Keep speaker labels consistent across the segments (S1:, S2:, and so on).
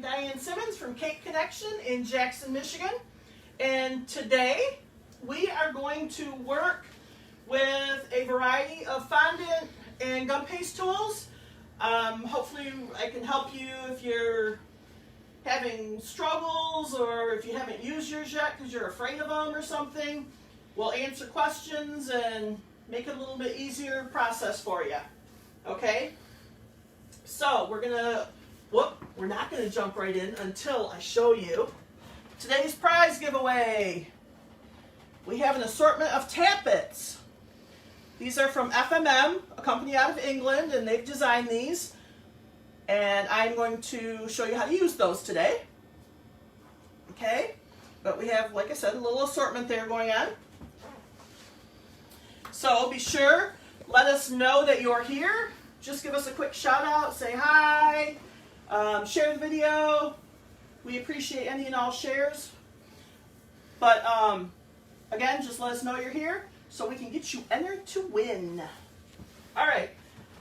S1: I'm Diane Simmons from Cape Connection in Jackson, Michigan. And today we are going to work with a variety of fondant and gum paste tools. Hopefully I can help you if you're having struggles or if you haven't used yours yet because you're afraid of them or something. We'll answer questions and make it a little bit easier process for you. Okay? So we're not going to jump right in until I show you today's prize giveaway. We have an assortment of Tappets. These are from FMM, a company out of England, and they've designed these. And I'm going to show you how to use those today. Okay? But we have, like I said, a little assortment there going on. So be sure, let us know that you're here. Just give us a quick shout out, say hi, share the video. We appreciate any and all shares. But again, just let us know you're here so we can get you entered to win. All right,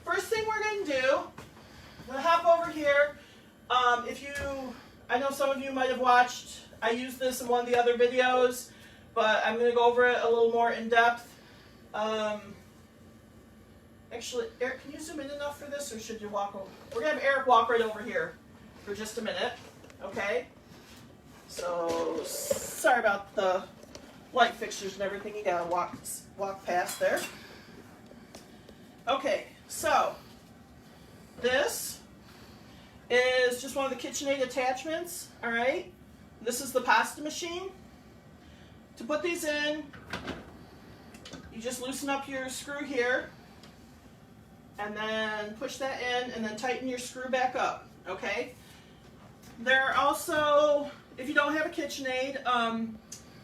S1: first thing we're going to do, I'm going to hop over here. I know some of you might have watched, I used this in one of the other videos, but I'm going to go over it a little more in depth. Actually, Eric, can you zoom in enough for this, or should you walk over? We're going to have Eric walk right over here for just a minute, okay? So, sorry about the light fixtures and everything. You got to walk past there. Okay, so this is just one of the KitchenAid attachments, all right? This is the pasta machine. To put these in, you just loosen up your screw here, and then push that in, and then tighten your screw back up, okay? There are also, if you don't have a KitchenAid,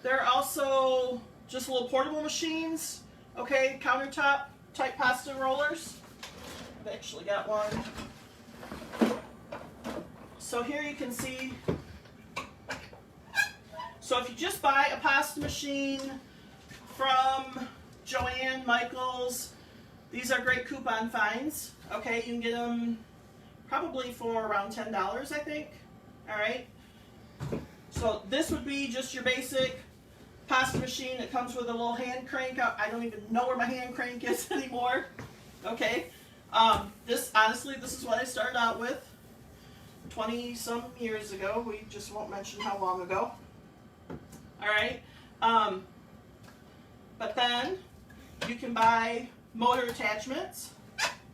S1: there are also just little portable machines, okay? Countertop type pasta rollers. I've actually got one. So here you can see, so if you just buy a pasta machine from Joanne, Michaels, these are great coupon finds. Okay, you can get them probably for around $10, I think. All right. So this would be just your basic pasta machine. It comes with a little hand crank. I don't even know where my hand crank is anymore. Okay. Honestly, this is what I started out with 20-some years ago. We just won't mention how long ago. All right. But then you can buy motor attachments,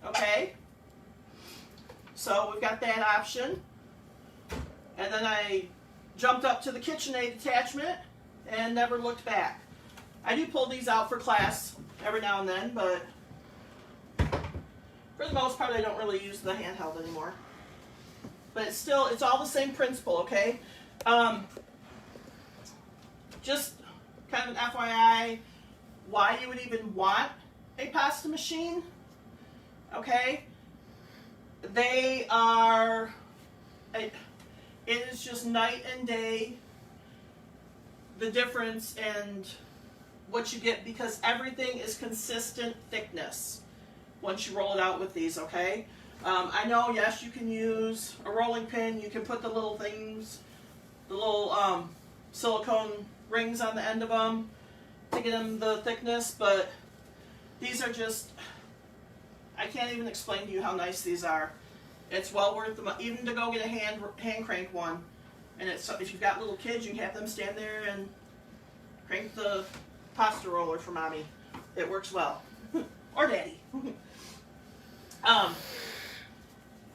S1: okay? So we've got that option. And then I jumped up to the KitchenAid attachment and never looked back. I do pull these out for class every now and then, but for the most part I don't really use the handheld anymore. But it's all the same principle, okay? Just kind of an FYI, why you would even want a pasta machine, okay? They are, it is just night and day, the difference and what you get, because everything is consistent thickness once you roll it out with these, okay? I know, yes, you can use a rolling pin, you can put the little things, the little silicone rings on the end of them to get them the thickness, but these are just, I can't even explain to you how nice these are. It's well worth the money, even to go get a hand crank one. And if you've got little kids, you can have them stand there and crank the pasta roller for mommy. It works well. Or daddy.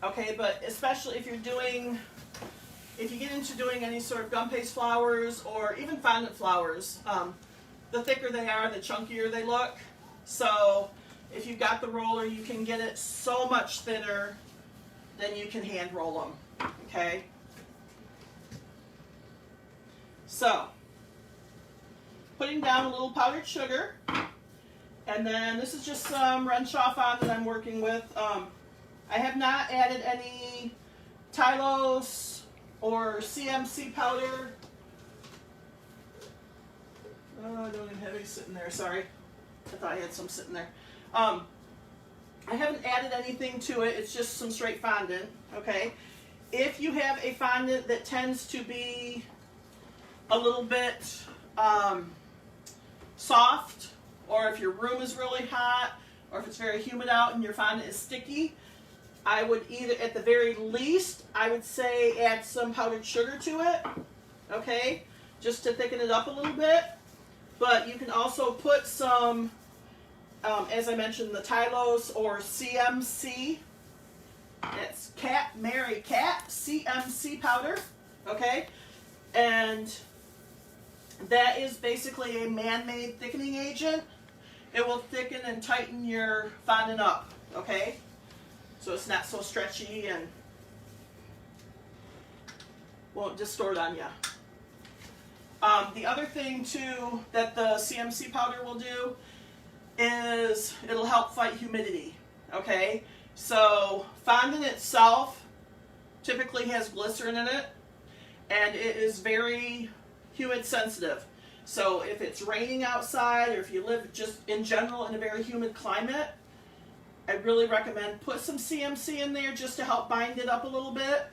S1: Okay, but especially if you get into doing any sort of gum paste flours or even fondant flours, the thicker they are, the chunkier they look. So if you've got the roller, you can get it so much thinner than you can hand roll them, okay? So, putting down a little powdered sugar, and then this is just some wrench-off fond that I'm working with. I have not added any Tylos or CMC powder. Oh, I don't even have any sitting there, sorry. I thought I had some sitting there. I haven't added anything to it. It's just some straight fondant, okay? If you have a fondant that tends to be a little bit soft, or if your room is really hot, or if it's very humid out and your fondant is sticky, I would either, at the very least, I would say add some powdered sugar to it, okay, just to thicken it up a little bit. But you can also put some, as I mentioned, the Tylos or CMC. It's Mary Cat CMC powder, okay? And that is basically a man-made thickening agent. It will thicken and tighten your fondant up, okay? So it's not so stretchy and won't distort on you. The other thing too that the CMC powder will do is it'll help fight humidity, okay? So fondant itself typically has glycerin in it, and it is very humid sensitive. So if it's raining outside, or if you live just in general in a very humid climate, I really recommend put some CMC in there just to help bind it up a little bit.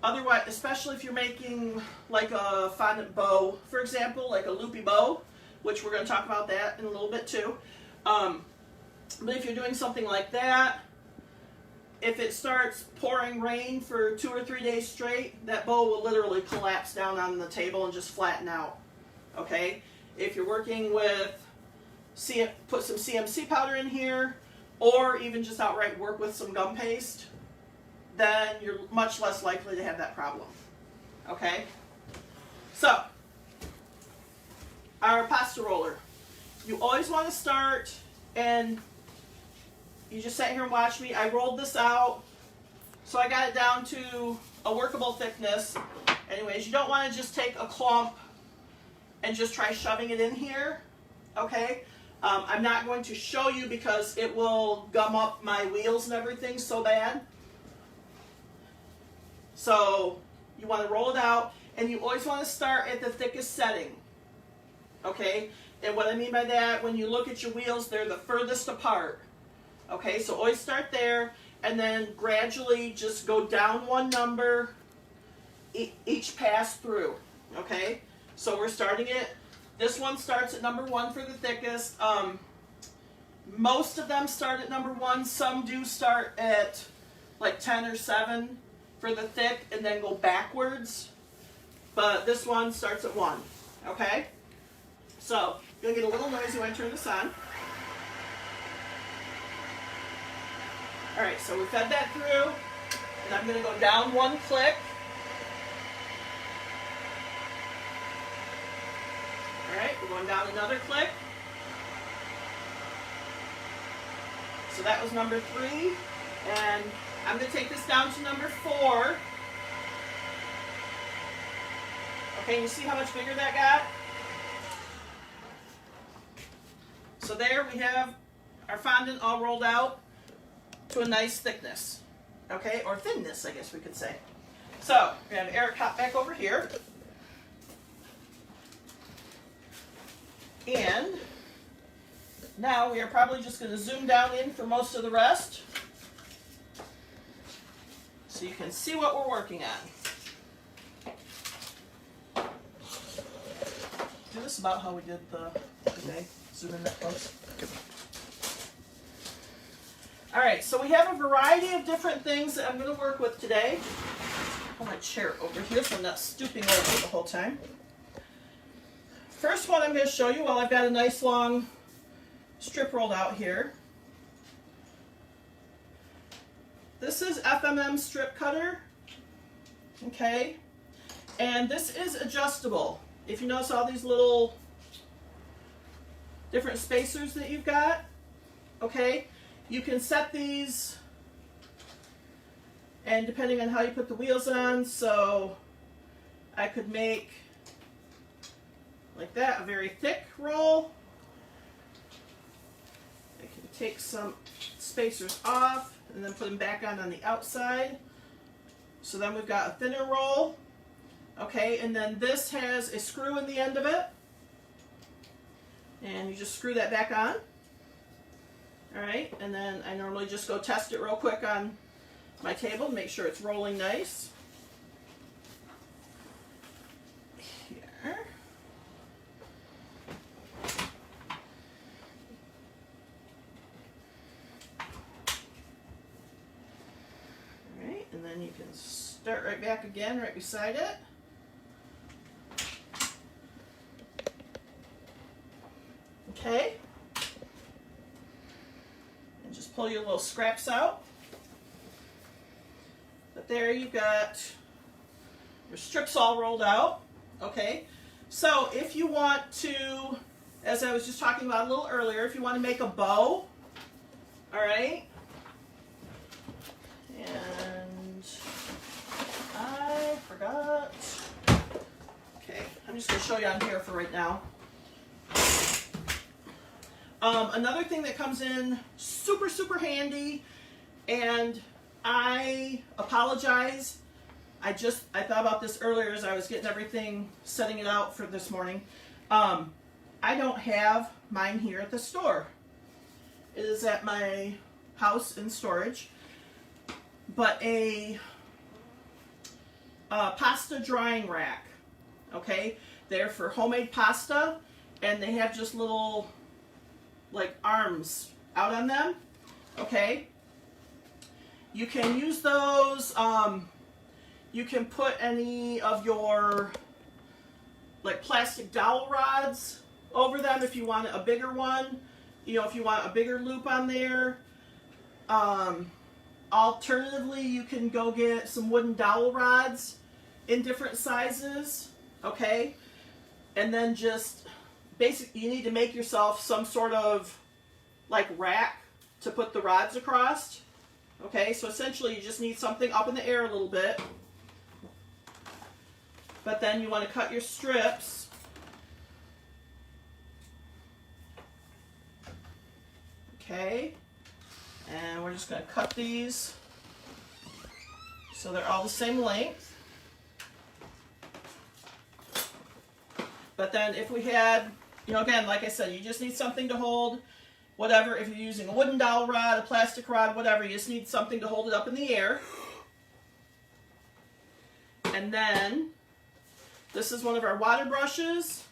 S1: Otherwise, especially if you're making like a fondant bow, for example, like a loopy bow, which we're going to talk about that in a little bit too. But if you're doing something like that, if it starts pouring rain for 2 or 3 days straight, that bow will literally collapse down on the table and just flatten out. Okay? If you're working with, put some CMC powder in here, or even just outright work with some gum paste, then you're much less likely to have that problem. Okay? So, our pasta roller. You always want to start, and you just sat here and watched me. I rolled this out, so I got it down to a workable thickness. Anyways, you don't want to just take a clump and just try shoving it in here, okay? I'm not going to show you because it will gum up my wheels and everything so bad. So you want to roll it out, and you always want to start at the thickest setting, okay? And what I mean by that, when you look at your wheels, they're the furthest apart. Okay, so always start there, and then gradually just go down one number each pass through, okay? So we're starting it, this one starts at number 1 for the thickest. Most of them start at number 1. Some do start at like 10 or 7 for the thick and then go backwards. But this one starts at 1, okay? So, you'll get a little noisy when I turn this on. Alright, so we fed that through, and I'm going to go down 1 click. Alright, we're going down another click. So that was number 3, and I'm going to take this down to number 4. Okay, you see how much bigger that got? So there we have our fondant all rolled out to a nice thickness, okay, or thinness, I guess we could say. So we have Eric hop back over here, and now we are probably just going to zoom down in for most of the rest, so you can see what we're working on. Do this about how we did the day. Zoom in that close. Alright, so we have a variety of different things that I'm going to work with today. Pull my chair over here so I'm not stooping over the whole time. First one I'm going to show you, well, I've got a nice long strip rolled out here. This is FMM strip cutter, okay, and this is adjustable. If you notice all these little different spacers that you've got, okay, you can set these, and depending on how you put the wheels on, so I could make like that, a very thick roll. I can take some spacers off and then put them back on the outside. So then we've got a thinner roll, okay, and then this has a screw in the end of it, and you just screw that back on. Alright, and then I normally just go test it real quick on my table, make sure it's rolling nice. then you can start right back again, right beside it. Okay. And just pull your little scraps out. But there you got your strips all rolled out. Okay. So if you want to, as I was just talking about a little earlier, if you want to make a bow, all right. And I forgot. Okay, I'm just going to show you on here for right now. Another thing that comes in super, super handy, and I apologize. I thought about this earlier as I was getting everything, setting it out for this morning. I don't have mine here at the store. It is at my house in storage. But a pasta drying rack, okay? They're for homemade pasta, and they have just little, like, arms out on them, okay? You can use those. You can put any of your, like, plastic dowel rods over them if you want a bigger one. You know, if you want a bigger loop on there. Alternatively, you can go get some wooden dowel rods in different sizes, okay? And then just, basically, you need to make yourself some sort of, like, rack to put the rods across, okay? So essentially, you just need something up in the air a little bit. But then you want to cut your strips. Okay. And we're just going to cut these so they're all the same length. But then if we had, you know, again, like I said, you just need something to hold whatever. If you're using a wooden dowel rod, a plastic rod, whatever, you just need something to hold it up in the air. And then this is one of our water brushes.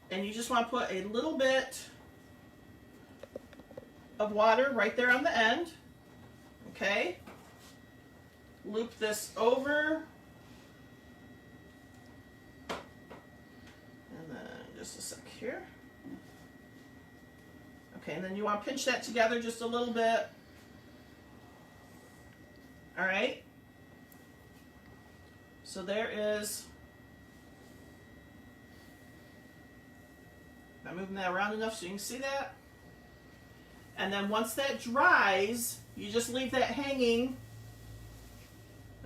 S1: And you just want to put a little bit of water right there on the end. Okay. Loop this over. And then just a sec here. Okay, and then you want to pinch that together just a little bit. All right. So there is, I'm moving that around enough so you can see that. And then once that dries, you just leave that hanging.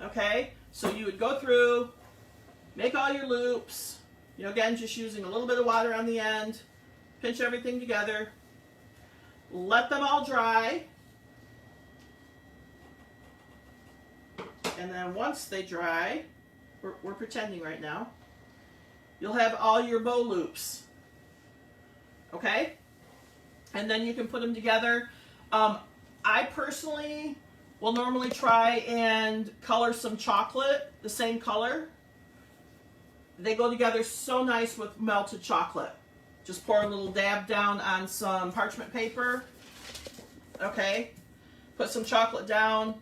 S1: Okay, so you would go through, make all your loops, you know, again, just using a little bit of water on the end, pinch everything together, let them all dry. And then once they dry, we're pretending right now, you'll have all your bow loops. Okay? And then you can put them together. I personally will normally try and color some chocolate the same color. They go together so nice with melted chocolate. Just pour a little dab down on some parchment paper. Okay? Put some chocolate down.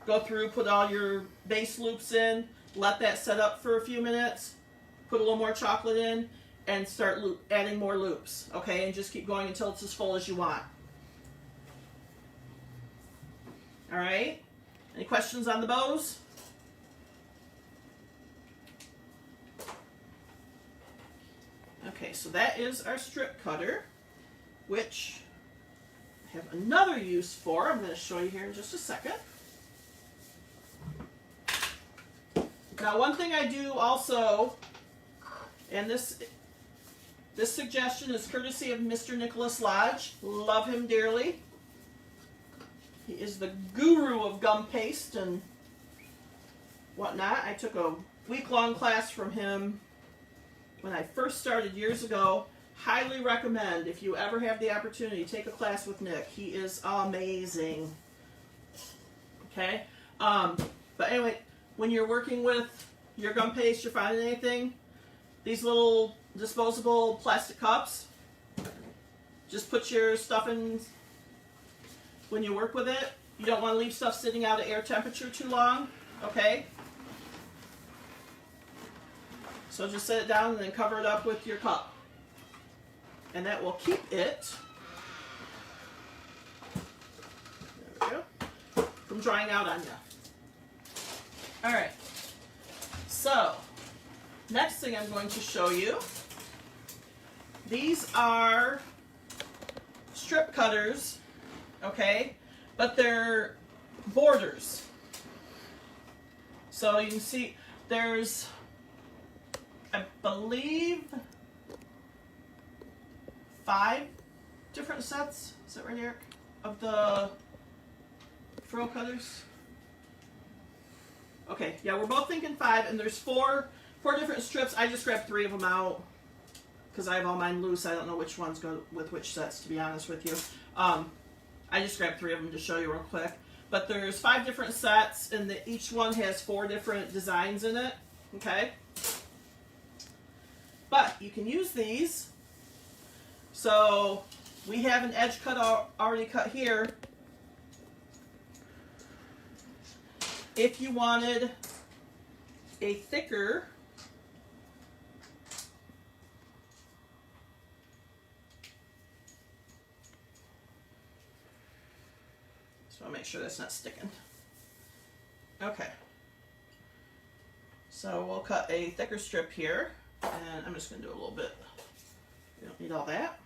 S1: Go through, put all your base loops in. Let that set up for a few minutes. Put a little more chocolate in. And start adding more loops, okay? And just keep going until it's as full as you want. All right? Any questions on the bows? Okay, so that is our strip cutter, which I have another use for. I'm going to show you here in just a second. Now, one thing I do also, and this suggestion is courtesy of Mr. Nicholas Lodge. Love him dearly. He is the guru of gum paste and whatnot. I took a week-long class from him when I first started years ago. Highly recommend, if you ever have the opportunity, take a class with Nick. He is amazing. Okay? But anyway, when you're working with your gum paste, you're finding anything, these little disposable plastic cups, just put your stuff in when you work with it, You don't want to leave stuff sitting out at air temperature too long, okay? So just set it down and then cover it up with your cup. And that will keep it, there we go, from drying out on you. All right, so next thing I'm going to show you, these are strip cutters, okay, but they're borders. So you can see there's, I believe, 5 different sets, is that right, Eric, of the frill cutters? Okay, yeah, we're both thinking 5, and there's four different strips. I just grabbed 3 of them out because I have all mine loose. I don't know which ones go with which sets, to be honest with you. I just grabbed 3 of them to show you real quick. But there's 5 different sets, and each one has 4 different designs in it, okay? But you can use these. So we have an edge cut already cut here. If you wanted a thicker so I'll make sure that's not sticking. Okay. So we'll cut a thicker strip here, and I'm just going to do a little bit. We don't need all that.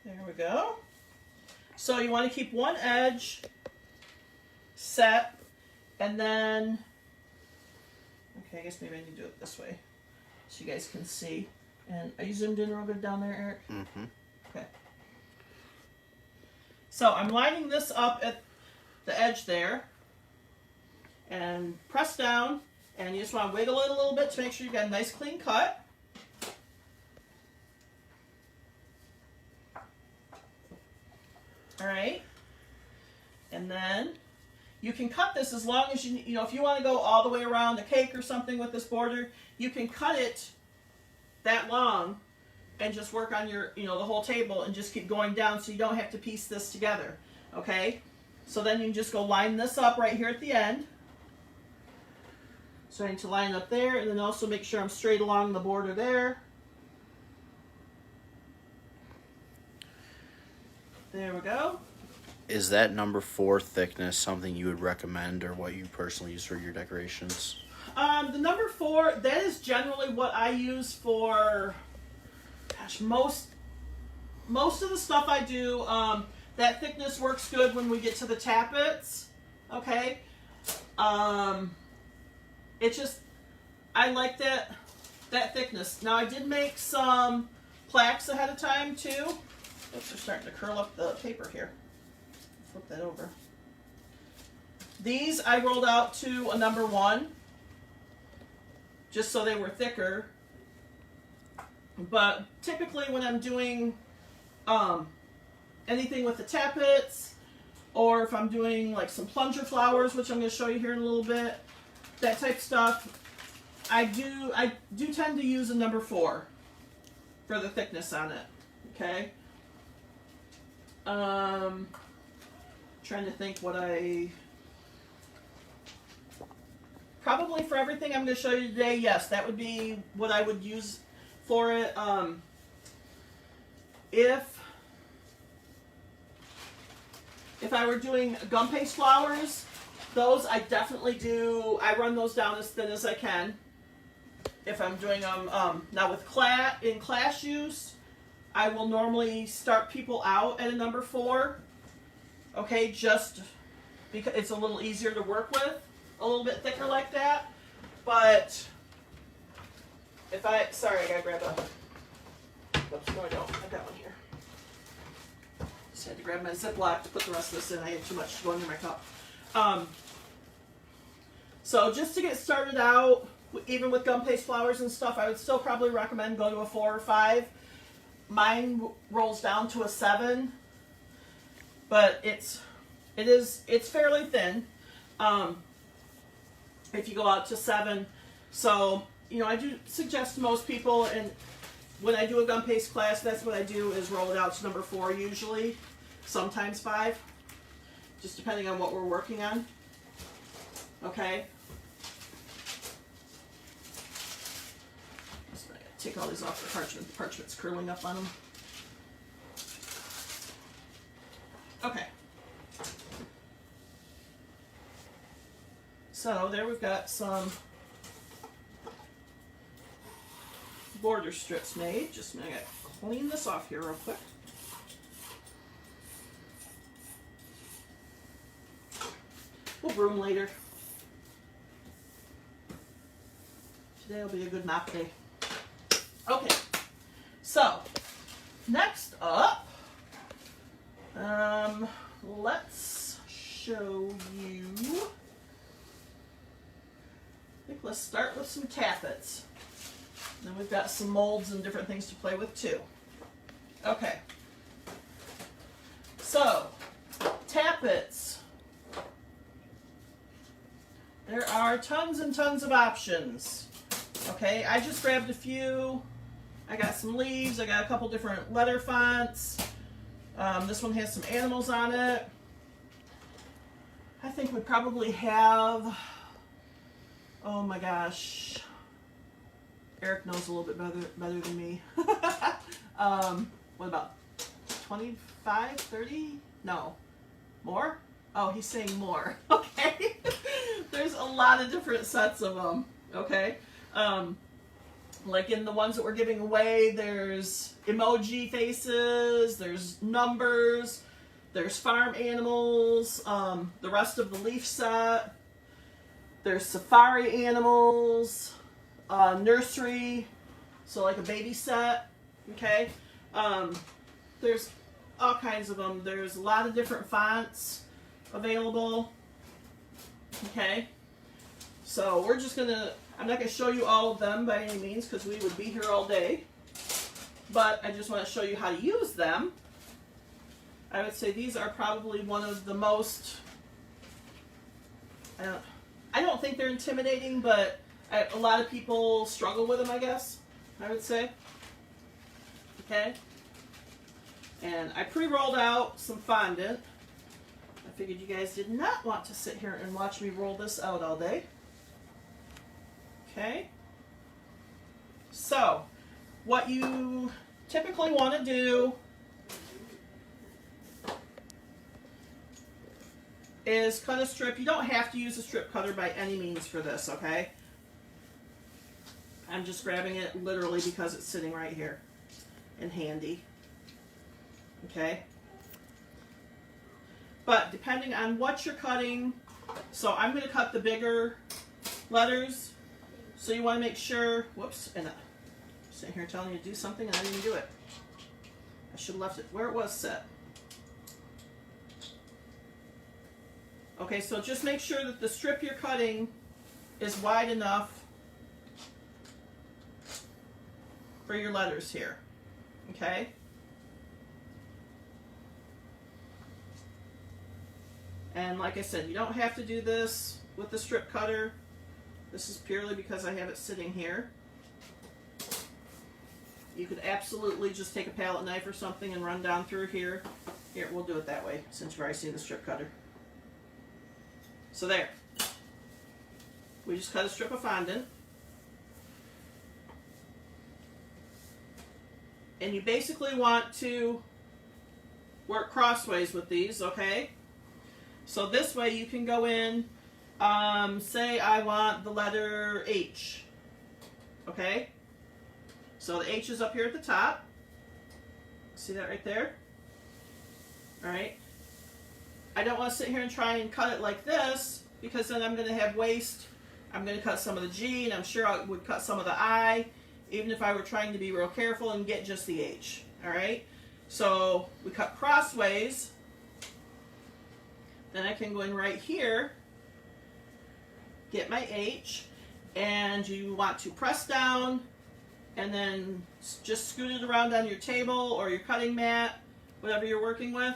S1: There we go. So you want to keep one edge set, and then, okay, I guess maybe I need to do it this way so you guys can see. And are you zoomed in real good down there, Eric? Mm-hmm. Okay. So I'm lining this up at the edge there, and press down, and you just want to wiggle it a little bit to make sure you've got a nice clean cut. All right, and then you can cut this as long as you know, if you want to go all the way around a cake or something with this border, you can cut it that long and just work on your, the whole table and just keep going down so you don't have to piece this together, okay? So then you can just go line this up right here at the end. So I need to line up there, and then also make sure I'm straight along the border there. There we go.
S2: Is that number 4 thickness something you would recommend, or what you personally use for your decorations?
S1: The number 4, that is generally what I use for, gosh, most of the stuff I do. That thickness works good when we get to the tappets, okay? It's just, I like that thickness. Now I did make some plaques ahead of time too. Oops, they're starting to curl up the paper here. Flip that over. These I rolled out to a number 1, just so they were thicker. But typically when I'm doing anything with the tappets, or if I'm doing like some plunger flowers, which I'm going to show you here in a little bit, that type of stuff, I do tend to use a number 4 for the thickness on it. Okay. Trying to think what probably for everything I'm going to show you today, yes, that would be what I would use for it. If I were doing gum paste flowers, those I definitely do, I run those down as thin as I can. If I'm doing them, now with in class use, I will normally start people out at a number 4, okay, just because it's a little easier to work with, a little bit thicker like that. But sorry, I gotta grab oops, no I don't, I've got one here. Just had to grab my Ziploc to put the rest of this in. I had too much going in my cup. So just to get started out, even with gum paste flowers and stuff, I would still probably recommend go to a 4 or 5. Mine rolls down to a 7, but it's fairly thin. If you go out to 7, so you know, I do suggest to most people, and when I do a gum paste class, that's what I do, is roll it out to number 4 usually, sometimes 5, just depending on what we're working on. Okay. So I gotta take all these off the parchment. The parchment's curling up on them. Okay. So there we've got some border strips made. Just a minute, I gotta clean this off here real quick. We'll broom later. Today will be a good mop day. Okay, so next up, let's show you. I think let's start with some tappets. Then we've got some molds and different things to play with too. Okay. So, tappets. There are tons and tons of options. Okay, I just grabbed a few. I got some leaves. I got a couple different letter fonts. This one has some animals on it. I think we probably have, oh my gosh, Eric knows a little bit better than me. What about 25, 30? No, more? Oh, he's saying more. Okay. There's a lot of different sets of them. Okay. Like in the ones that we're giving away, there's emoji faces, there's numbers, there's farm animals, the rest of the leaf set, there's safari animals, nursery, so like a baby set, okay? There's all kinds of them. There's a lot of different fonts available, okay? So we're just gonna, I'm not gonna show you all of them by any means because we would be here all day, but I just want to show you how to use them. I would say these are probably one of the most, I don't think they're intimidating, but a lot of people struggle with them, I guess, I would say. Okay. And I pre-rolled out some fondant. I figured you guys did not want to sit here and watch me roll this out all day. Okay. So, what you typically want to do is cut a strip. You don't have to use a strip cutter by any means for this, okay? I'm just grabbing it literally because it's sitting right here and handy. Okay? But depending on what you're cutting, so I'm going to cut the bigger letters. So you want to make sure, whoops, and I'm sitting here telling you to do something and I didn't do it. I should have left it where it was set. Okay, so just make sure that the strip you're cutting is wide enough for your letters here. Okay? And like I said, you don't have to do this with the strip cutter. This is purely because I have it sitting here. You could absolutely just take a palette knife or something and run down through here. Here, we'll do it that way since you've already seen the strip cutter. So there. We just cut a strip of fondant. And you basically want to work crossways with these, okay? So this way you can go in, say I want the letter H, okay? So the H is up here at the top. See that right there? All right. I don't want to sit here and try and cut it like this because then I'm going to have waste. I'm going to cut some of the G and I'm sure I would cut some of the I, even if I were trying to be real careful and get just the H. All right. So we cut crossways. Then I can go in right here, get my H, and you want to press down and then just scoot it around on your table or your cutting mat, whatever you're working with.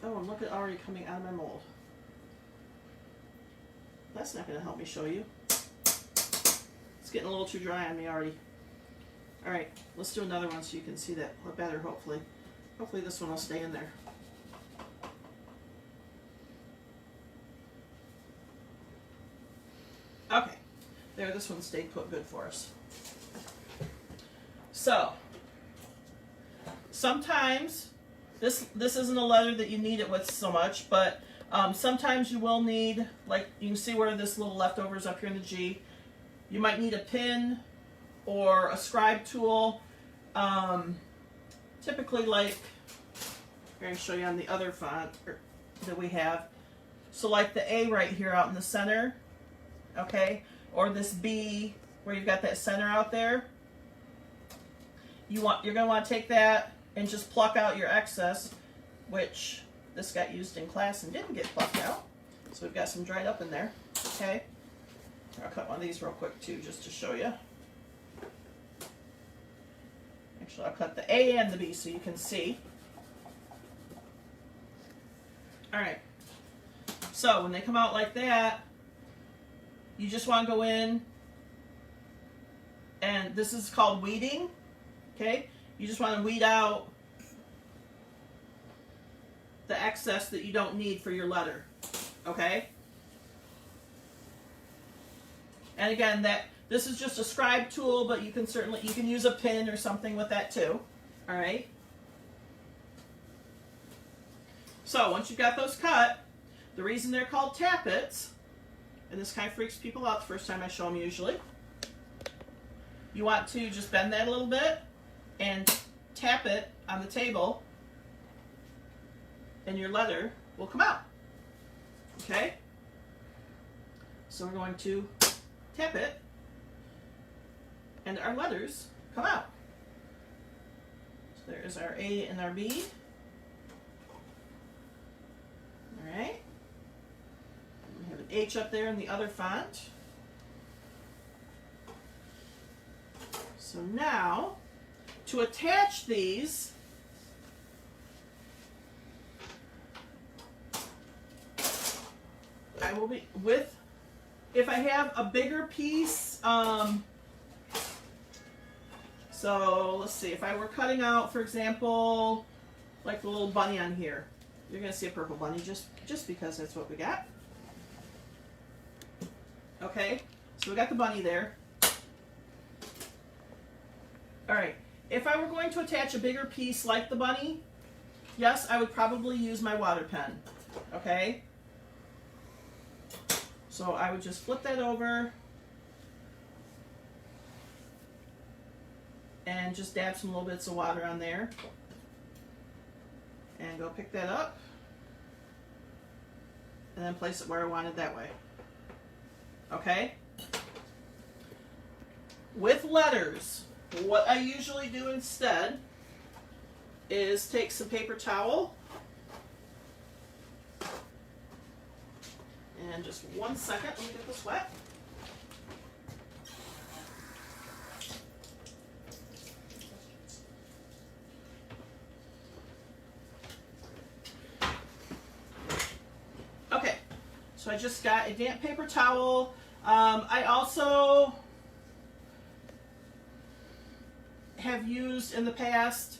S1: Oh, and look at already coming out of my mold. That's not going to help me show you. getting a little too dry on me already. All right, let's do another one so you can see that better, hopefully. Hopefully this one will stay in there. Okay, there, this one stayed put good for us. So, sometimes, this isn't a letter that you need it with so much, but sometimes you will need, like you can see where this little leftover is up here in the G. You might need a pin or a scribe tool. Typically, like, I'm going to show you on the other font that we have. So like the A right here out in the center, okay, or this B where you've got that center out there. You're going to want to take that and just pluck out your excess, which this got used in class and didn't get plucked out. So we've got some dried up in there, okay? I'll cut one of these real quick too, just to show you. Actually, I'll cut the A and the B so you can see. All right. So when they come out like that, you just want to go in, and this is called weeding, okay? You just want to weed out the excess that you don't need for your letter, okay? And again, this is just a scribe tool, but you can use a pin or something with that too. All right. So once you've got those cut, the reason they're called tappets, and this kind of freaks people out the first time I show them usually, you want to just bend that a little bit and tap it on the table, and your letter will come out. Okay? So we're going to tap it, and our letters come out. So there is our A and our B. All right. We have an H up there in the other font. So now, to attach these, I will be with, if I have a bigger piece, so let's see, if I were cutting out, for example, like the little bunny on here, you're going to see a purple bunny just because that's what we got. Okay, so we got the bunny there. All right, if I were going to attach a bigger piece like the bunny, yes, I would probably use my water pen. Okay, so I would just flip that over and just dab some little bits of water on there and go pick that up and then place it where I wanted that way. Okay? With letters, what I usually do instead is take some paper towel and just 1 second, let me get this wet. Okay, so I just got a damp paper towel. I also have used in the past,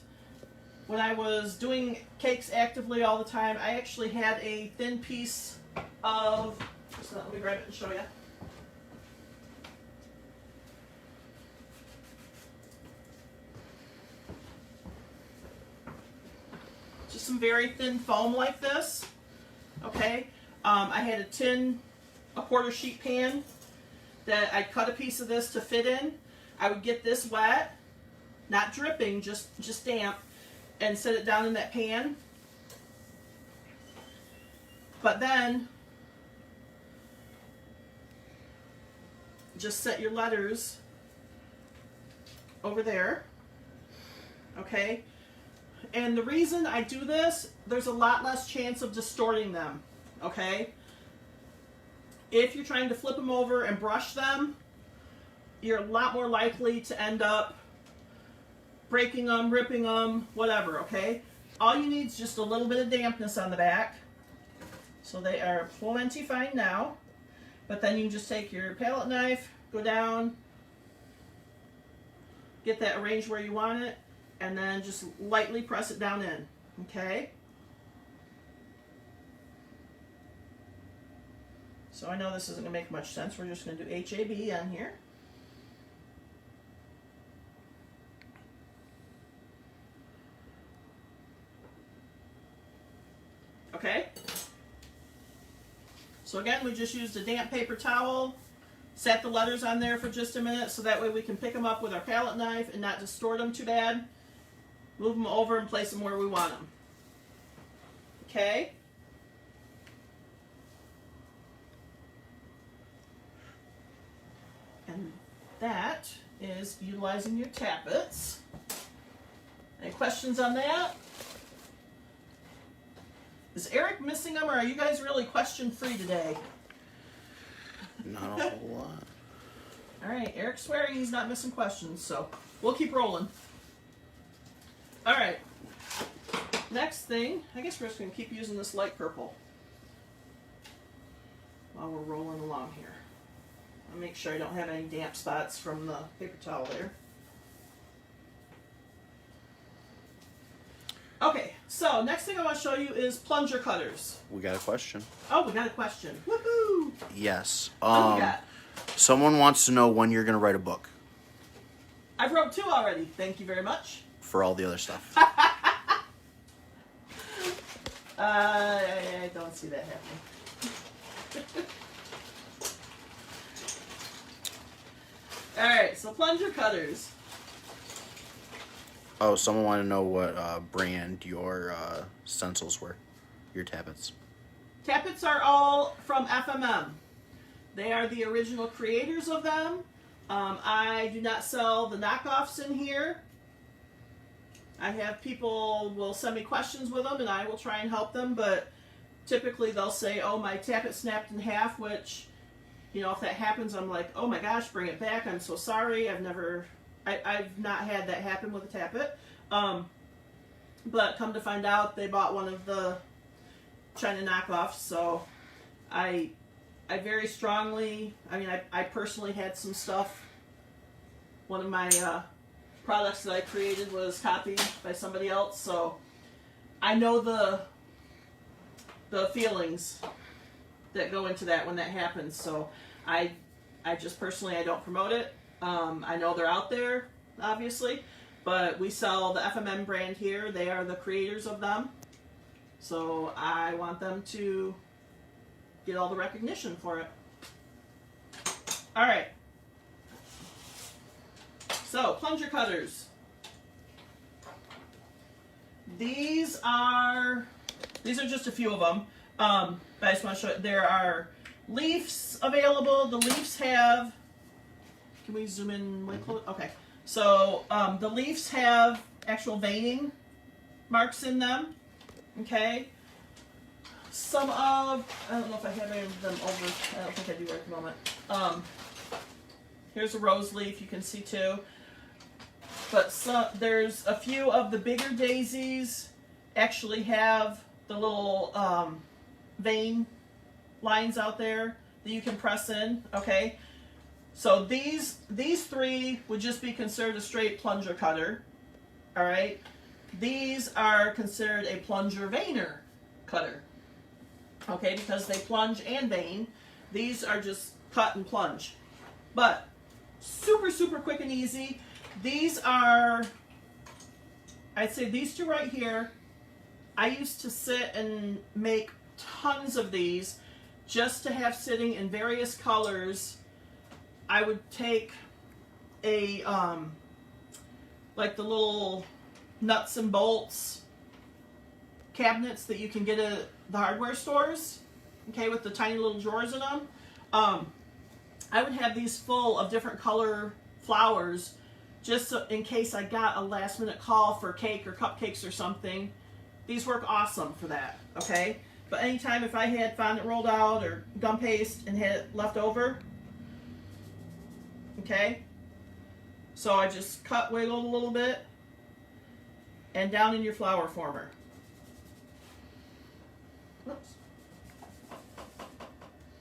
S1: when I was doing cakes actively all the time, I actually had a thin piece of, so let me grab it and show you. Just some very thin foam like this, okay? I had a quarter sheet pan that I cut a piece of this to fit in. I would get this wet, not dripping, just damp, and set it down in that pan. But then just set your letters over there, okay? And the reason I do this, there's a lot less chance of distorting them, okay? If you're trying to flip them over and brush them, you're a lot more likely to end up breaking them, ripping them, whatever, okay? All you need is just a little bit of dampness on the back. So they are plenty fine now. But then you can just take your palette knife, go down, get that arranged where you want it, and then just lightly press it down in, okay? So I know this isn't going to make much sense. We're just going to do HAB on here. Okay? So again, we just used a damp paper towel, sat the letters on there for just a minute so that way we can pick them up with our palette knife and not distort them too bad. Move them over and place them where we want them. Okay? And that is utilizing your tappets. Any questions on that? Is Eric missing them, or are you guys really question-free today?
S2: Not a whole lot.
S1: All right, Eric's swearing he's not missing questions, so we'll keep rolling. All right. Next thing, I guess we're just going to keep using this light purple while we're rolling along here. I'll make sure I don't have any damp spots from the paper towel there. Okay, so next thing I want to show you is plunger cutters.
S2: We got a question.
S1: Oh, we got a question. Woohoo!
S2: Yes.
S1: What do we got?
S2: Someone wants to know when you're going to write a book.
S1: I've wrote 2 already. Thank you very much.
S2: For all the other stuff.
S1: I don't see that happening. Alright, so plunger cutters.
S2: Oh, someone wanted to know what brand your stencils were. Your tappets.
S1: Tappets are all from FMM. They are the original creators of them. I do not sell the knockoffs in here. I have people will send me questions with them and I will try and help them, but typically they'll say, oh, my tappet snapped in half, which, you know, if that happens, I'm like, oh my gosh, bring it back. I'm so sorry. I've not had that happen with a tappet. But come to find out, they bought one of the China knockoffs, so I very strongly, I personally had some stuff. One of my products that I created was copied by somebody else, so I know the feelings that go into that when that happens. So I just personally, I don't promote it. I know they're out there, obviously, but we sell the FMM brand here. They are the creators of them, so I want them to get all the recognition for it. All right. So, plunger cutters. These are just a few of them. But I just want to show you, there are leaves available. The leaves have, can we zoom in way close? Okay. So, the leaves have actual veining marks in them. Okay. Some of, I don't know if I have any of them over, I don't think I do right at the moment. Here's a rose leaf, you can see too. But there's a few of the bigger daisies actually have the little vein lines out there that you can press in, okay? So these 3 would just be considered a straight plunger cutter, all right? These are considered a plunger veiner cutter, okay, because they plunge and vein. These are just cut and plunge. But super, super quick and easy. These are, I'd say these 2 right here, I used to sit and make tons of these just to have sitting in various colors. I would take a, like the little nuts and bolts cabinets that you can get at the hardware stores, okay, with the tiny little drawers in them. I would have these full of different color flowers just so, in case I got a last minute call for cake or cupcakes or something. These work awesome for that, okay? But anytime if I had fondant rolled out or gum paste and had it left over, okay? So I just cut, wiggled a little bit, and down in your flower former. Whoops.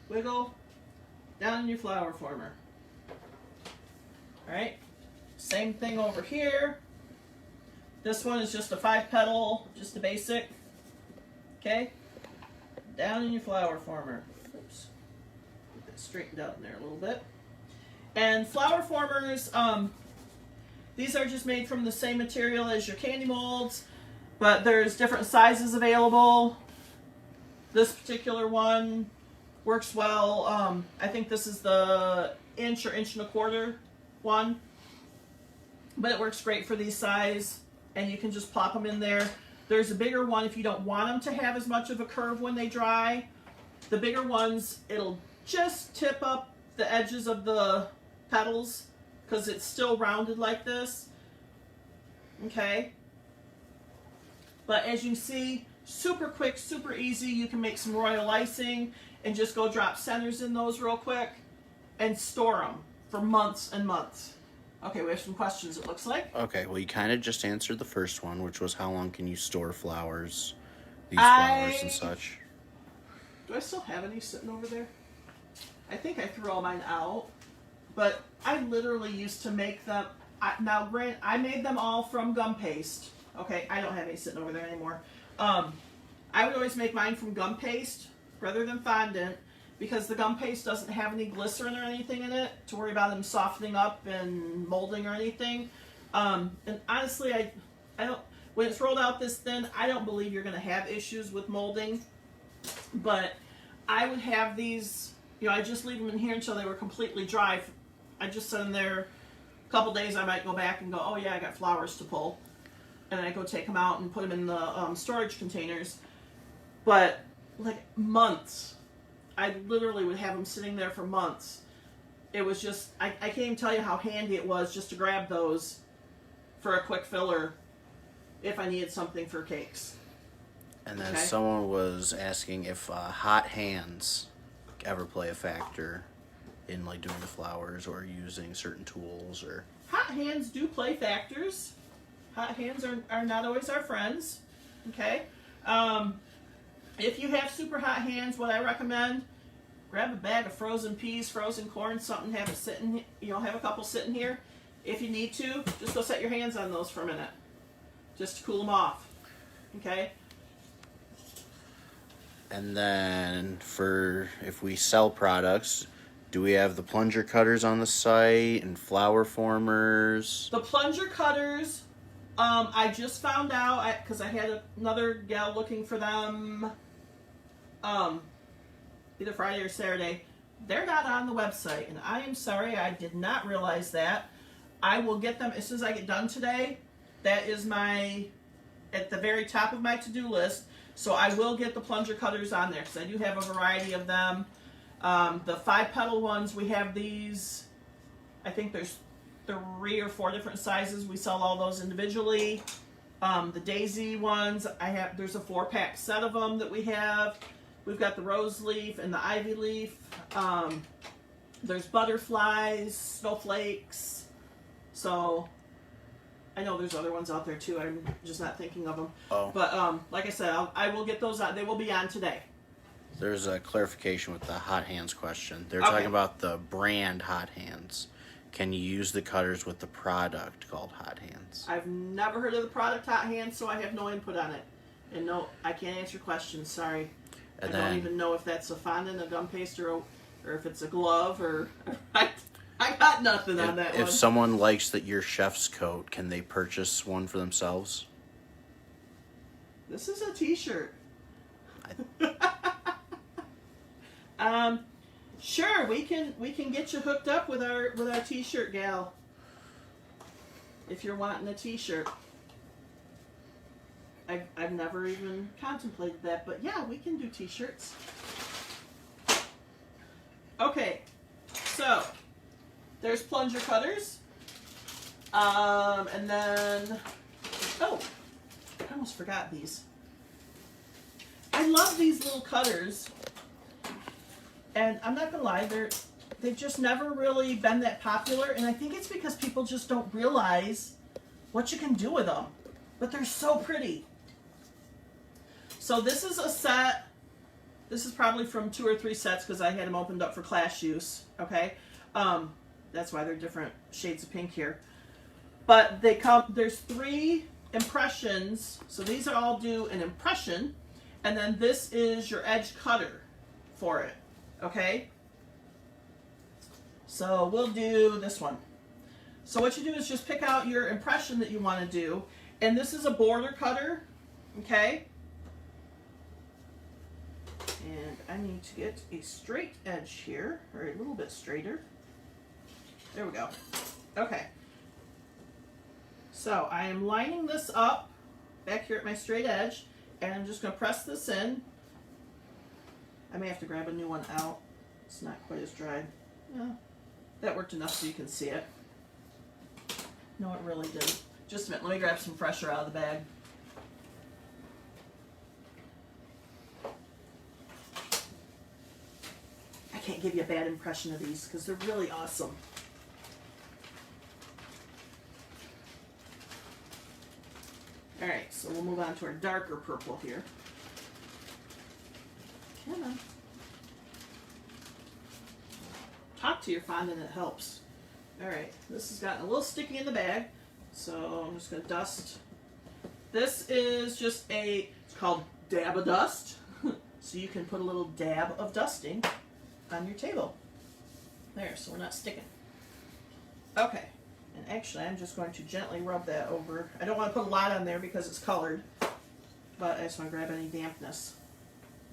S1: Wiggle, down in your flower former. Alright? Same thing over here. This one is just a 5-petal, just a basic. Okay? Down in your flower former. Oops. Get that straightened out in there a little bit. And flower formers, these are just made from the same material as your candy molds, but there's different sizes available. This particular one works well. I think this is the inch or inch and a quarter one, but it works great for these size, and you can just plop them in there. There's a bigger one if you don't want them to have as much of a curve when they dry. The bigger ones, it'll just tip up the edges of the petals because it's still rounded like this. Okay? But as you can see, super quick, super easy. You can make some royal icing and just go drop centers in those real quick and store them for months and months. Okay, we have some questions, it looks like.
S2: Okay, well, you kind of just answered the first one, which was how long can you store flowers, these flowers and such.
S1: Do I still have any sitting over there? I think I threw all mine out, but I literally used to make them. I made them all from gum paste. Okay, I don't have any sitting over there anymore. I would always make mine from gum paste rather than fondant, because the gum paste doesn't have any glycerin or anything in it to worry about them softening up and molding or anything. And honestly, I don't. When it's rolled out this thin, I don't believe you're going to have issues with molding. But I would have these. I just leave them in here until they were completely dry. I just set them there a couple days. I might go back and go, oh yeah, I got flowers to pull, and then I go take them out and put them in the storage containers. But like months. I literally would have them sitting there for months. It was just, I can't even tell you how handy it was just to grab those for a quick filler if I needed something for cakes.
S2: And then someone was asking if hot hands ever play a factor in like doing the flowers or using certain tools or...
S1: Hot hands do play factors. Hot hands are not always our friends. Okay? If you have super hot hands, what I recommend, grab a bag of frozen peas, frozen corn, something, have it sitting, have a couple sitting here. If you need to, just go set your hands on those for a minute, just to cool them off. Okay?
S2: And then for if we sell products, do we have the plunger cutters on the site and flower formers?
S1: The plunger cutters, I just found out, because I had another gal looking for them either Friday or Saturday. They're not on the website, and I am sorry, I did not realize that. I will get them as soon as I get done today. That is at the very top of my to-do list. So I will get the plunger cutters on there, because I do have a variety of them. The 5-petal ones, we have these, I think there's 3 or 4 different sizes. We sell all those individually. The daisy ones, there's a 4-pack set of them that we have. We've got the rose leaf and the ivy leaf. There's butterflies, snowflakes. So I know there's other ones out there too. I'm just not thinking of them.
S2: Oh.
S1: But like I said, I will get those on. They will be on today.
S2: There's a clarification with the hot hands question. They're
S1: Okay.
S2: talking about the brand Hot Hands. Can you use the cutters with the product called Hot Hands?
S1: I've never heard of the product Hot Hands, so I have no input on it. And no, I can't answer questions. Sorry.
S2: And
S1: I don't even know if that's a fondant, a gum paste, or if it's a glove, or I got nothing on that one.
S2: If someone likes your chef's coat, can they purchase one for themselves?
S1: This is a T-shirt. Sure, we can get you hooked up with our T-shirt gal. If you're wanting a T-shirt. I've never even contemplated that, but yeah, we can do T-shirts. Okay, so there's plunger cutters, and then I almost forgot these. I love these little cutters, and I'm not gonna lie, they've just never really been that popular, and I think it's because people just don't realize what you can do with them, but they're so pretty. So this is a set. This is probably from 2 or 3 sets because I had them opened up for class use. Okay, that's why they're different shades of pink here. but they come, there's 3 impressions. So these are all do an impression, and then this is your edge cutter for it, okay? So we'll do this one. So what you do is just pick out your impression that you want to do, and this is a border cutter, okay? And I need to get a straight edge here, or a little bit straighter. There we go. Okay. So I am lining this up back here at my straight edge, and I'm just going to press this in. I may have to grab a new one out. It's not quite as dry. No, that worked enough so you can see it. No, it really didn't. Just a minute. Let me grab some fresher out of the bag. I can't give you a bad impression of these because they're really awesome. Alright, so we'll move on to our darker purple here. Come on. Talk to your fondant, it helps. Alright, this has gotten a little sticky in the bag, so I'm just going to dust. This is just it's called dab-a-dust, so you can put a little dab of dusting on your table. There, so we're not sticking. Okay, and actually I'm just going to gently rub that over. I don't want to put a lot on there because it's colored, but I just want to grab any dampness.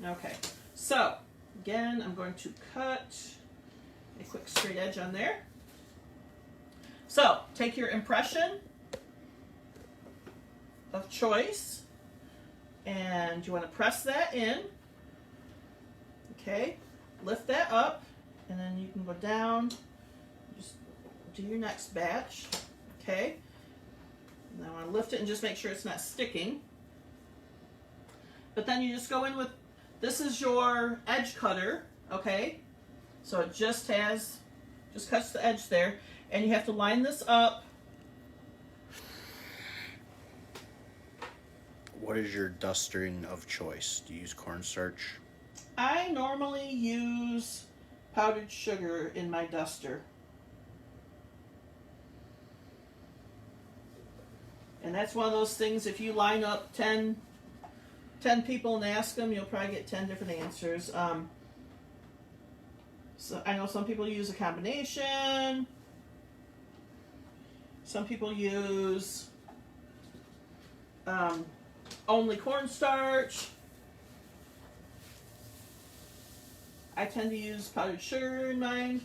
S1: Okay, so again I'm going to cut a quick straight edge on there. So take your impression of choice and you want to press that in. Okay, lift that up, and then you can go down, just do your next batch. Okay, and I want to lift it and just make sure it's not sticking. But then you just go in with, this is your edge cutter, okay? So it just cuts the edge there, and you have to line this up.
S2: What is your dusting of choice? Do you use cornstarch?
S1: I normally use powdered sugar in my duster. And that's one of those things, if you line up 10 people and ask them, you'll probably get 10 different answers. So I know some people use a combination. Some people use only cornstarch. I tend to use powdered sugar in mine.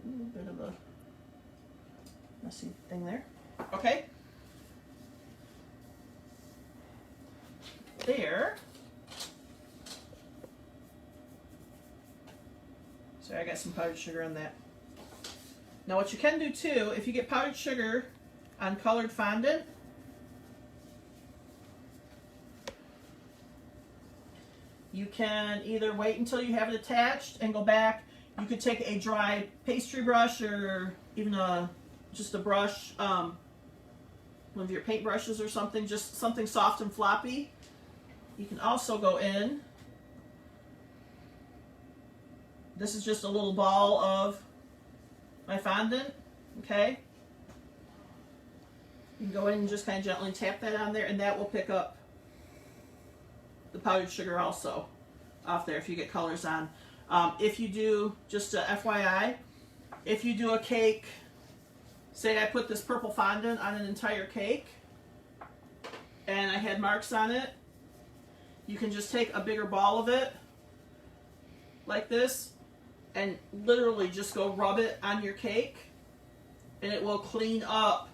S1: A little bit of a messy thing there. Okay. There. Sorry, I got some powdered sugar on that. Now what you can do too, if you get powdered sugar on colored fondant, you can either wait until you have it attached and go back. You could take a dry pastry brush or even just a brush, one of your paint brushes or something, just something soft and floppy. You can also go in. This is just a little ball of my fondant, okay? You can go in and just kind of gently tap that on there, and that will pick up the powdered sugar also off there if you get colors on. If you do, just a FYI, if you do a cake, say I put this purple fondant on an entire cake and I had marks on it, you can just take a bigger ball of it like this and literally just go rub it on your cake, and it will clean up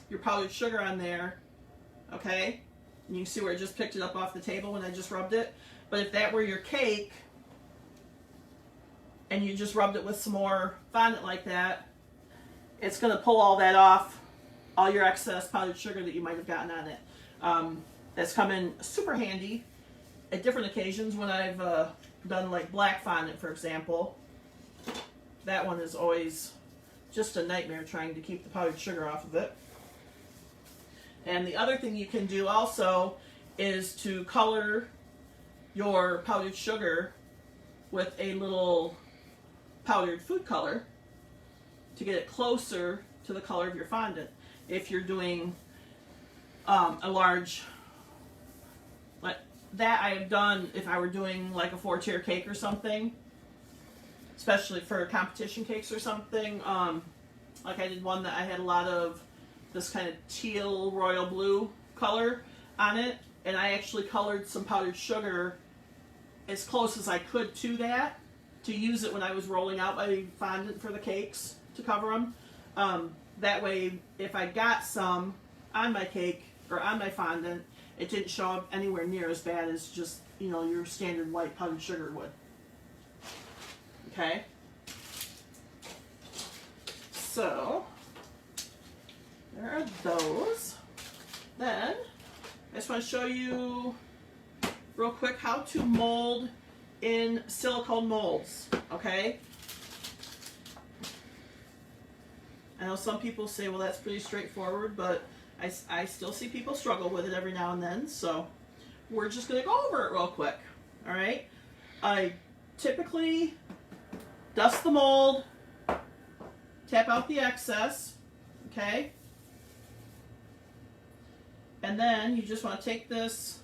S1: your powdered sugar on there, okay? And you can see where it just picked it up off the table when I just rubbed it. But if that were your cake and you just rubbed it with some more fondant like that, it's going to pull all that off, all your excess powdered sugar that you might have gotten on it. That's come in super handy at different occasions when I've done like black fondant, for example. That one is always just a nightmare trying to keep the powdered sugar off of it. And the other thing you can do also is to color your powdered sugar with a little powdered food color to get it closer to the color of your fondant. If you're doing a large, like that I have done if I were doing like a 4-tier cake or something, especially for competition cakes or something. Like I did one that I had a lot of this kind of teal royal blue color on it, and I actually colored some powdered sugar as close as I could to that to use it when I was rolling out my fondant for the cakes to cover them. That way, if I got some on my cake or on my fondant, it didn't show up anywhere near as bad as just, you know, your standard white powdered sugar would. Okay? So, there are those. Then, I just want to show you real quick how to mold in silicone molds, okay? I know some people say, well, that's pretty straightforward, but I still see people struggle with it every now and then, so we're just going to go over it real quick, all right? I typically dust the mold, tap out the excess, okay? And then you just want to take this,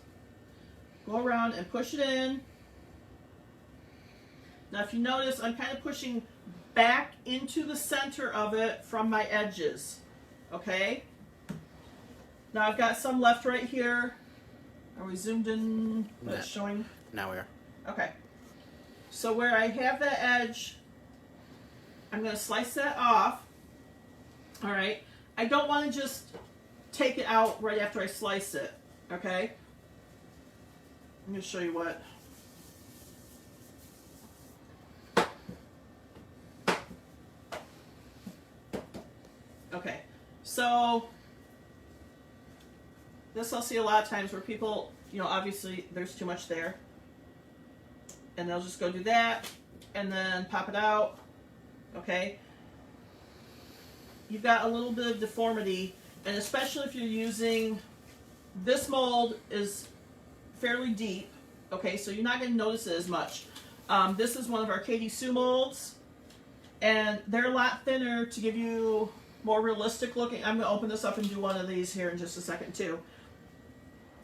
S1: go around and push it in. Now if you notice, I'm kind of pushing back into the center of it from my edges, okay? Now I've got some left right here. Are we zoomed in? What's showing?
S2: Now we are.
S1: Okay. So where I have that edge, I'm going to slice that off. All right. I don't want to just take it out right after I slice it, okay? I'm going to show you what. Okay, so this I'll see a lot of times where people, you know, obviously there's too much there, and they'll just go do that and then pop it out, okay? You've got a little bit of deformity, and especially if you're using, this mold is fairly deep, okay, so you're not going to notice it as much. This is one of our Katie Sue molds, and they're a lot thinner to give you more realistic looking. I'm going to open this up and do one of these here in just a second too.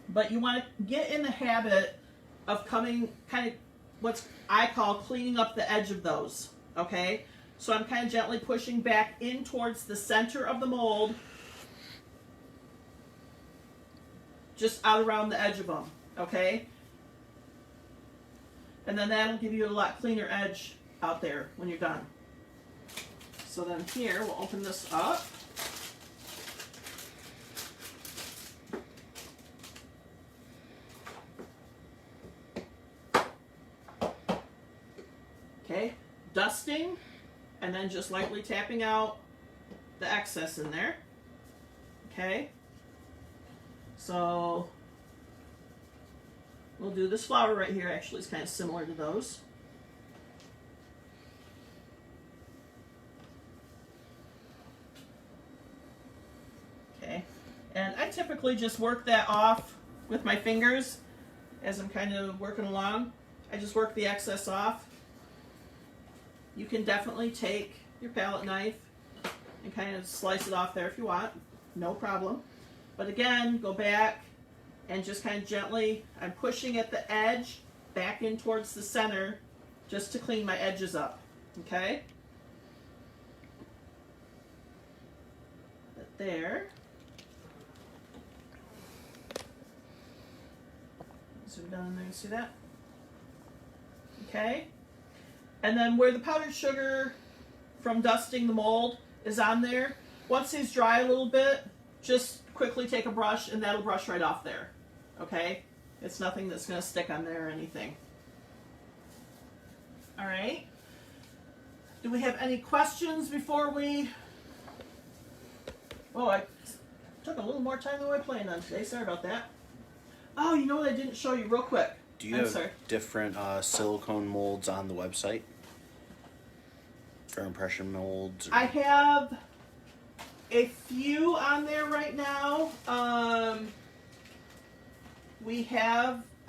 S1: But you want to get in the habit of coming kind of what I call cleaning up the edge of those, okay? So I'm kind of gently pushing back in towards the center of the mold, just out around the edge of them, okay? And then that'll give you a lot cleaner edge out there when you're done. So then here, we'll open this up. Okay, dusting, and then just lightly tapping out the excess in there. Okay, so we'll do this flower right here. Actually, it's kind of similar to those. And I typically just work that off with my fingers as I'm kind of working along. I just work the excess off. You can definitely take your palette knife and kind of slice it off there if you want. No problem. But again, go back and just kind of gently, I'm pushing at the edge back in towards the center just to clean my edges up. Okay? But there. Zoom down in there and see that. Okay, and then where the powdered sugar from dusting the mold is on there, once these dry a little bit, just quickly take a brush and that'll brush right off there. Okay, it's nothing that's going to stick on there or anything. All right, do we have any questions before we... Oh, I took a little more time than I planned on today. Sorry about that. Oh, you know what I didn't show you real quick?
S2: Do you have different silicone molds on the website? For impression molds? Or...
S1: I have a few on there right now. I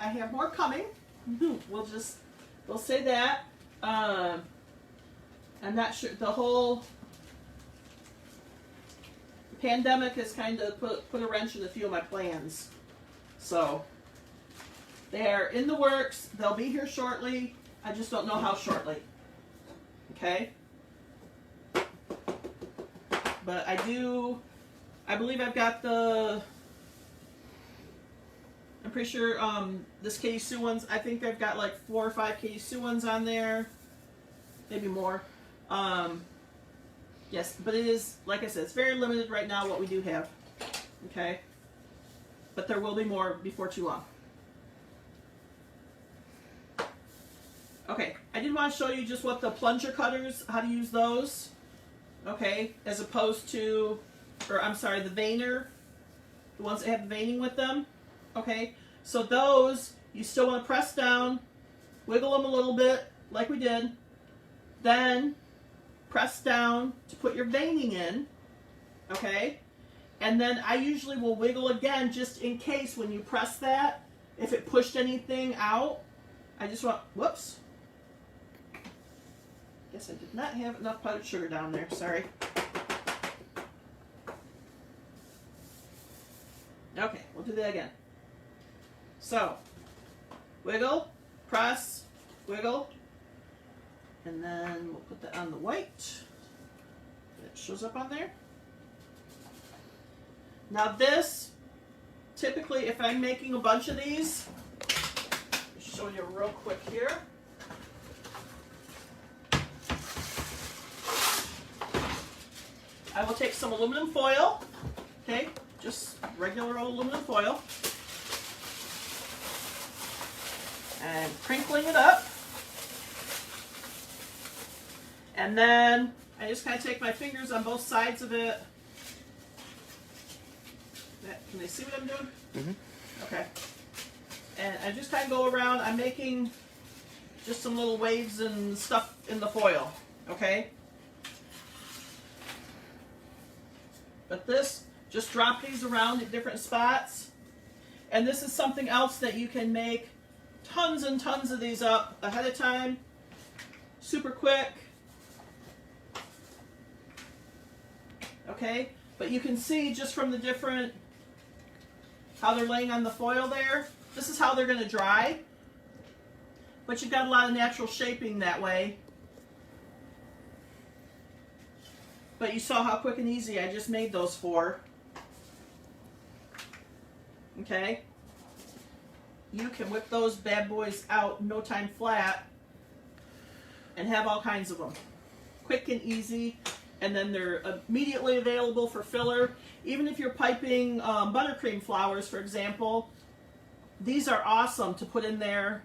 S1: have more coming. We'll say that. I'm not sure, the whole pandemic has kind of put a wrench in a few of my plans. So, they're in the works. They'll be here shortly. I just don't know how shortly. Okay? But I believe I've got I'm pretty sure this Katie Sue one's, I think I've got like 4 or 5 Katie Sue ones on there. Maybe more. Yes, but it is, like I said, it's very limited right now what we do have. Okay? But there will be more before too long. Okay, I did want to show you just what the plunger cutters, how to use those. Okay, as opposed to, or I'm sorry, the veiner, the ones that have the veining with them. Okay, so those, you still want to press down, wiggle them a little bit, like we did, then press down to put your veining in, okay? And then I usually will wiggle again just in case when you press that, if it pushed anything out, I just want, whoops. Guess I did not have enough powdered sugar down there, sorry. Okay, we'll do that again. So, wiggle, press, wiggle, and then we'll put that on the white. It shows up on there. Now this, typically if I'm making a bunch of these, I'll show you real quick here. I will take some aluminum foil, okay, just regular old aluminum foil, and crinkling it up. And then I just kind of take my fingers on both sides of it. Can they see what I'm doing? Mm-hmm. Okay. And I just kind of go around. I'm making just some little waves and stuff in the foil. Okay? But this, just drop these around at different spots. And this is something else that you can make tons and tons of these up ahead of time. Super quick. Okay? But you can see just from the different, how they're laying on the foil there. This is how they're going to dry. But you've got a lot of natural shaping that way. But you saw how quick and easy I just made those for. Okay? You can whip those bad boys out in no time flat and have all kinds of them. Quick and easy. And then they're immediately available for filler. Even if you're piping buttercream flowers, for example, these are awesome to put in there.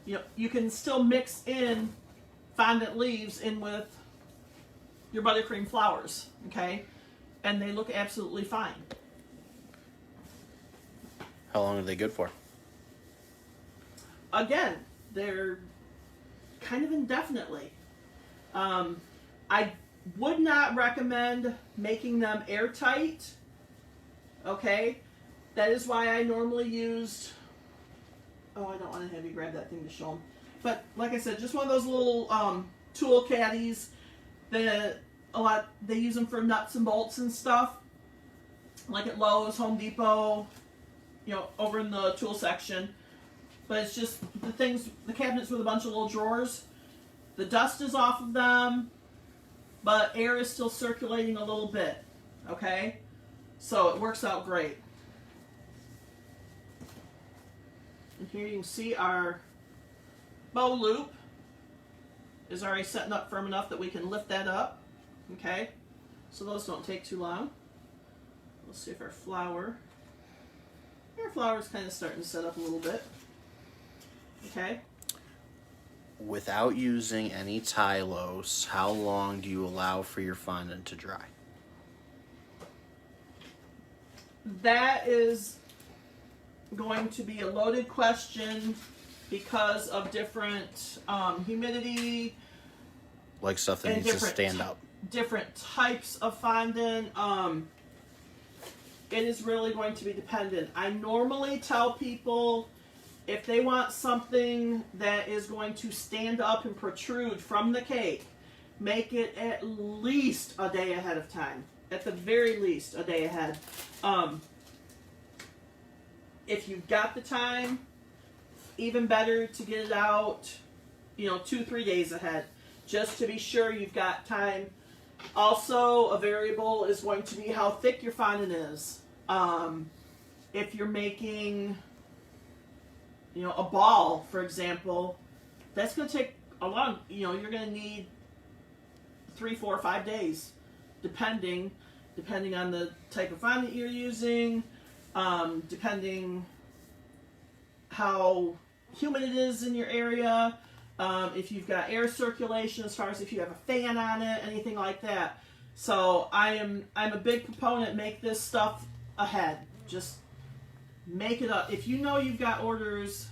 S1: You know, you can still mix in fondant leaves in with your buttercream flowers, okay? And they look absolutely fine.
S2: How long are they good for?
S1: Again, they're kind of indefinitely. I would not recommend making them airtight, okay? That is why I normally used, oh, I don't want to have you grab that thing to show them. But like I said, just one of those little tool caddies that they use them for nuts and bolts and stuff, like at Lowe's, Home Depot, you know, over in the tool section. But it's just the cabinets with a bunch of little drawers. The dust is off of them, but air is still circulating a little bit, okay? So it works out great. And here you can see our bow loop is already setting up firm enough that we can lift that up, okay? So those don't take too long. Let's see if our flower's kind of starting to set up a little bit, okay?
S2: Without using any Tylos, how long do you allow for your fondant to dry?
S1: That is going to be a loaded question because of different humidity.
S2: Like stuff that needs to stand up.
S1: Different types of fondant. It is really going to be dependent. I normally tell people if they want something that is going to stand up and protrude from the cake, make it at least a day ahead of time. At the very least, a day ahead. If you've got the time, even better to get it out, 2-3 days ahead, just to be sure you've got time. Also, a variable is going to be how thick your fondant is. If you're making, a ball, for example, that's going to take a long, you're going to need 3, 4, 5 days, depending on the type of fondant you're using, depending how humid it is in your area, if you've got air circulation, as far as if you have a fan on it, anything like that. So I'm a big proponent, make this stuff ahead. Just make it up. If you know you've got orders,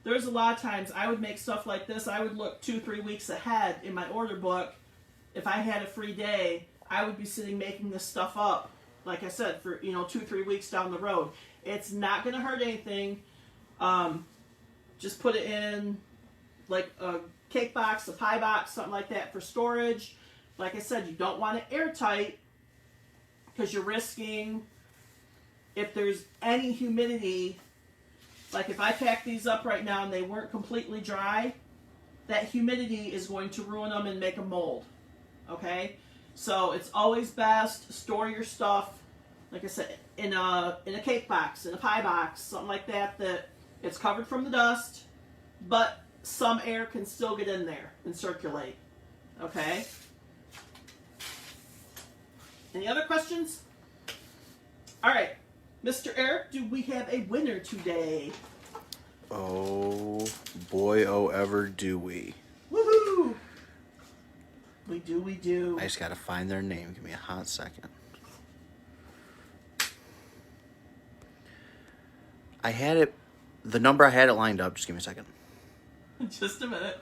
S1: there's a lot of times I would make stuff like this. I would look 2-3 weeks ahead in my order book. If I had a free day, I would be sitting making this stuff up, like I said, for 2-3 weeks down the road. It's not going to hurt anything. Just put it in like a cake box, a pie box, something like that for storage. Like I said, you don't want it airtight because you're risking, if there's any humidity, like if I pack these up right now and they weren't completely dry, that humidity is going to ruin them and make them mold. Okay? So it's always best, store your stuff, like I said, in a cake box, in a pie box, something like that, that it's covered from the dust, but some air can still get in there and circulate. Okay? Any other questions? All right. Mr. Eric, do we have a winner today?
S2: Oh, boy, oh, ever do we.
S1: Woohoo! We do.
S2: I just got to find their name. Give me a hot second. The number I had it lined up. Just give me a second.
S1: Just a minute.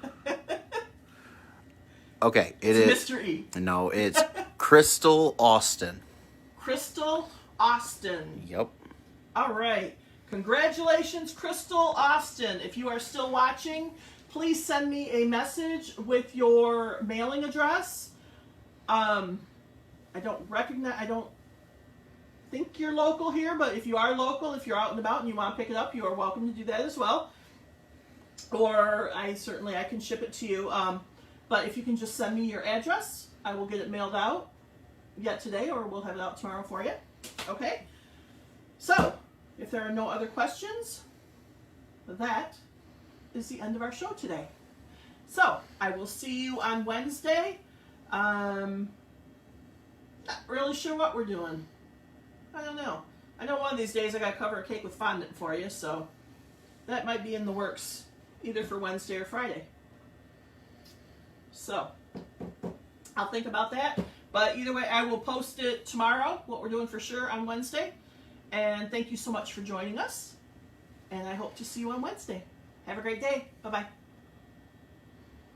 S2: Okay,
S1: it's Mr. E.
S2: No, it's Crystal Austin.
S1: Crystal Austin.
S2: Yep.
S1: All right. Congratulations, Crystal Austin. If you are still watching, please send me a message with your mailing address. I don't think you're local here, but if you are local, if you're out and about and you want to pick it up, you are welcome to do that as well. Or I can ship it to you. But if you can just send me your address, I will get it mailed out yet today, or we'll have it out tomorrow for you. Okay? So, if there are no other questions, that is the end of our show today. So, I will see you on Wednesday. Not really sure what we're doing. I don't know. I know one of these days I got to cover a cake with fondant for you, so that might be in the works either for Wednesday or Friday. So, I'll think about that. But either way, I will post it tomorrow, what we're doing for sure on Wednesday. And thank you so much for joining us. And I hope to see you on Wednesday. Have a great day. Bye-bye.